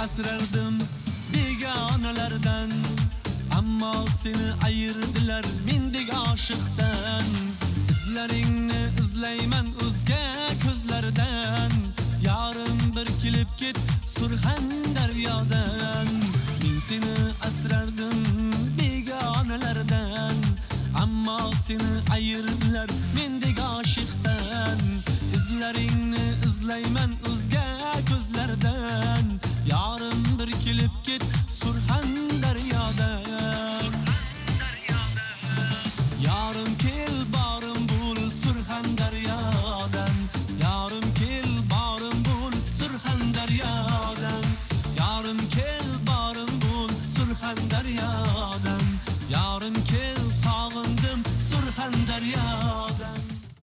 asrardim begonalardan, ammo seni ayirdilar mendek oshiqdan. Izlaringni izlayman o'zga ko'zlardan, yorim bir kelib ket Surxondaryodan. Men seni asrardim begonalardan, ammo seni ayirdilar mendek oshiqdan. Izlaringni izlayman o'zga ko'zlardan, yorim bir kelib ket Surxondaryodan. Yorim kel borim bul Surxondaryodan, yorim kel borim bul Surxondaryodan, yorim kel borim bul Surxondaryodan, yorim kel sog'indim Surxondaryodan.